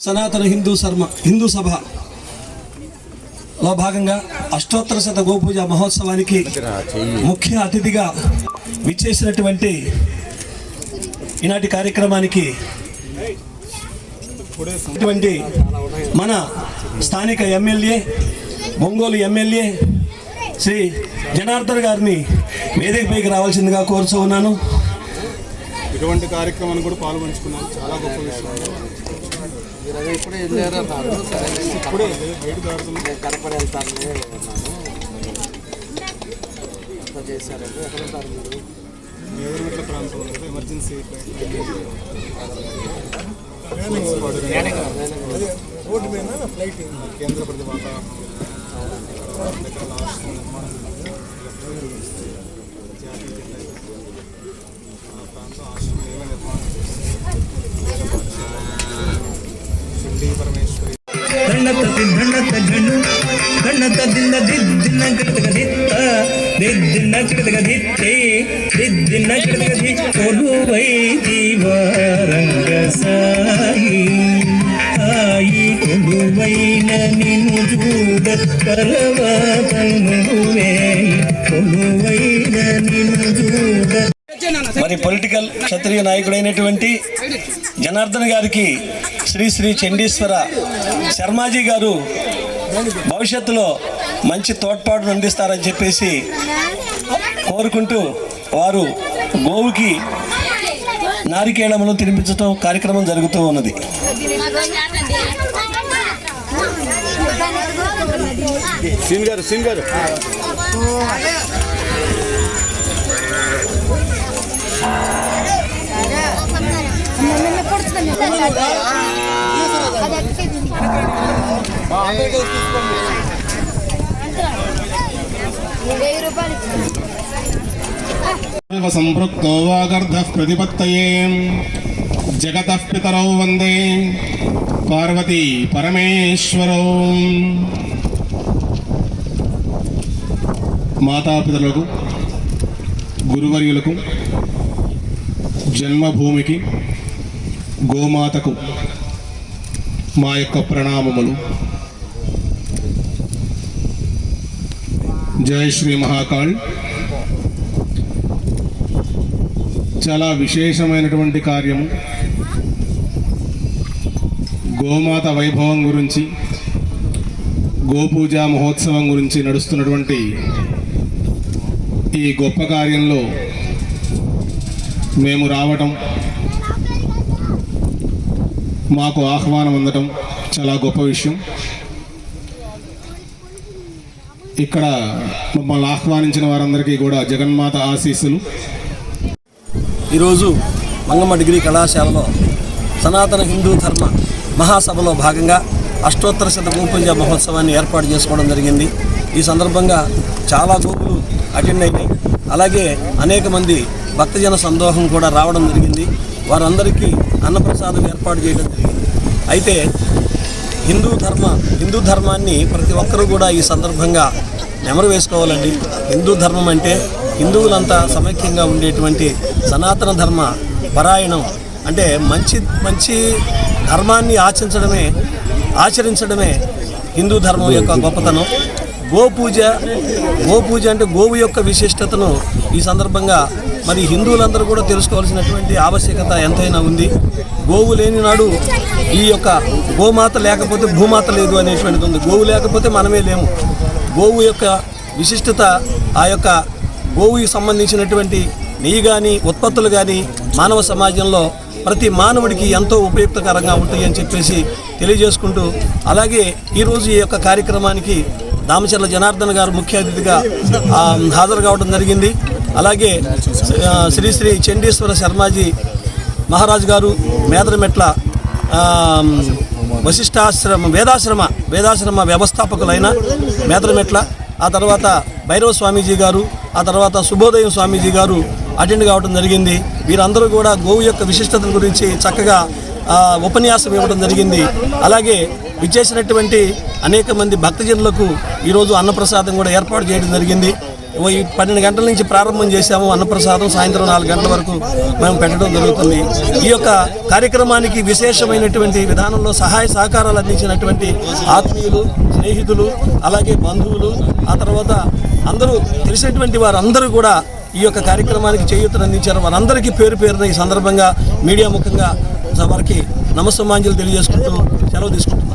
సనాతన హిందూ సభలో భాగంగా అష్టోత్తర శత గోపూజ మహోత్సవానికి ముఖ్య అతిథిగా విచ్చేసినటువంటి ఈనాటి కార్యక్రమానికి మన స్థానిక ఎమ్మెల్యే ఒంగోలు ఎమ్మెల్యే శ్రీ జనార్దన్ గారిని వేదికపైకి రావాల్సిందిగా కోరుతూ ఉన్నాను. ఇటువంటి కార్యక్రమాన్ని కూడా పాల్గొంచుకున్నాను. చాలా గొప్ప విషయం. కనపడి వెళ్తాను చేశారంటే ఎక్కడ ఉంటారు మీరు? మేదరమెట్ల ప్రాంతంలో ఎమర్జెన్సీ రోడ్డు మీద ఫ్లైట్ కేంద్ర ప్రతి వాతావరణం జాతీయ జిల్లా ఆ ప్రాంతం ఆశ్రమంలో నిర్మాణం షిండి పరమేశ్వరి నిన్ను చూడ మరి పొలిటికల్ క్షత్రియ నాయకుడైనటువంటి జనార్దన్ గారికి శ్రీ శ్రీ చండీశ్వర శర్మాజీ గారు భవిష్యత్తులో మంచి తోడ్పాటును అందిస్తారని చెప్పేసి కోరుకుంటూ వారు గోవుకి నారికేళమును తినిపించడం కార్యక్రమం జరుగుతూ ఉన్నది. సింగర్ సంపృక్తో వాగర్ధః ప్రతిపత్తయే జగతః పితరౌ వందే పార్వతీ పరమేశ్వరౌ. మాతాపితరులకు, గురువర్యులకు, జన్మభూమికి, గోమాతకు మా యొక్క ప్రణామములు. జై శ్రీ మహాకాళ్. చాలా విశేషమైనటువంటి కార్యము. గోమాత వైభవం గురించి, గోపూజా మహోత్సవం గురించి నడుస్తున్నటువంటి ఈ గొప్ప కార్యంలో మేము రావటం, మాకు ఆహ్వానం అందటం చాలా గొప్ప విషయం. ఇక్కడ మమ్మల్ని ఆహ్వానించిన వారందరికీ కూడా జగన్మాత ఆశీస్సులు. ఈరోజు మంగమ్మ డిగ్రీ కళాశాలలో సనాతన హిందూ ధర్మ మహాసభలో భాగంగా అష్టోత్తర శత గోపూజ మహోత్సవాన్ని ఏర్పాటు చేసుకోవడం జరిగింది. ఈ సందర్భంగా చాలా గోపులు అటెండ్ అయినాయి. అలాగే అనేక మంది భక్తజన సందోహం కూడా రావడం జరిగింది. వారందరికీ అన్నప్రసాదం ఏర్పాటు చేయడం జరిగింది. అయితే హిందూ ధర్మాన్ని ప్రతి ఒక్కరూ కూడా ఈ సందర్భంగా నెమరు వేసుకోవాలండి. హిందూ ధర్మం అంటే హిందువులంతా సమైక్యంగా ఉండేటువంటి సనాతన ధర్మ పరాయణం. అంటే మంచి ధర్మాన్ని ఆచరించడమే హిందూ ధర్మం యొక్క గొప్పతనం. గోపూజ అంటే గోవు యొక్క విశిష్టతను ఈ సందర్భంగా మరి హిందువులందరూ కూడా తెలుసుకోవాల్సినటువంటి ఆవశ్యకత ఎంతైనా ఉంది. గోవు లేని నాడు ఈ యొక్క గోమాత లేకపోతే భూమాత లేదు అనేటువంటిది ఉంది. గోవు లేకపోతే మనమే లేము. గోవు యొక్క విశిష్టత, ఆ యొక్క గోవుకి సంబంధించినటువంటి నెయ్యి కానీ ఉత్పత్తులు కానీ మానవ సమాజంలో ప్రతి మానవుడికి ఎంతో ఉపయుక్తకరంగా ఉంటాయి అని చెప్పేసి తెలియజేసుకుంటూ, అలాగే ఈరోజు ఈ యొక్క కార్యక్రమానికి దామచర్ల జనార్దన్ గారు ముఖ్య అతిథిగా హాజరు కావడం జరిగింది. అలాగే శ్రీ శ్రీ చండీశ్వర శర్మాజీ మహారాజు గారు, మేదరమెట్ల వేదాశ్రమ వ్యవస్థాపకులైన మేదరమెట్ల, ఆ తర్వాత భైరవ స్వామీజీ గారు, ఆ తర్వాత శుభోదయం స్వామీజీ గారు అటెండ్ కావడం జరిగింది. వీరందరూ కూడా గోవు యొక్క విశిష్టత గురించి చక్కగా ఉపన్యాసం ఇవ్వడం జరిగింది. అలాగే విచ్చేసినటువంటి అనేక మంది భక్తజనులకు ఈరోజు అన్నప్రసాదం కూడా ఏర్పాటు చేయడం జరిగింది. 12 గంటల నుంచి ప్రారంభం చేశాము. అన్నప్రసాదం సాయంత్రం 4 గంటల వరకు మేము పెట్టడం జరుగుతుంది. ఈ యొక్క కార్యక్రమానికి విశేషమైనటువంటి విధానంలో సహాయ సహకారాలు అందించినటువంటి ఆత్మీయులు, స్నేహితులు, అలాగే బంధువులు, ఆ తర్వాత అందరూ తెలిసినటువంటి వారందరూ కూడా ఈ యొక్క కార్యక్రమానికి చేయూతను అందించారు. వారందరికీ పేరు పేరున ఈ సందర్భంగా మీడియా ముఖంగా వారికి నమస్సమాంజలు తెలియజేసుకుంటూ సెలవు తీసుకుంటున్నాను.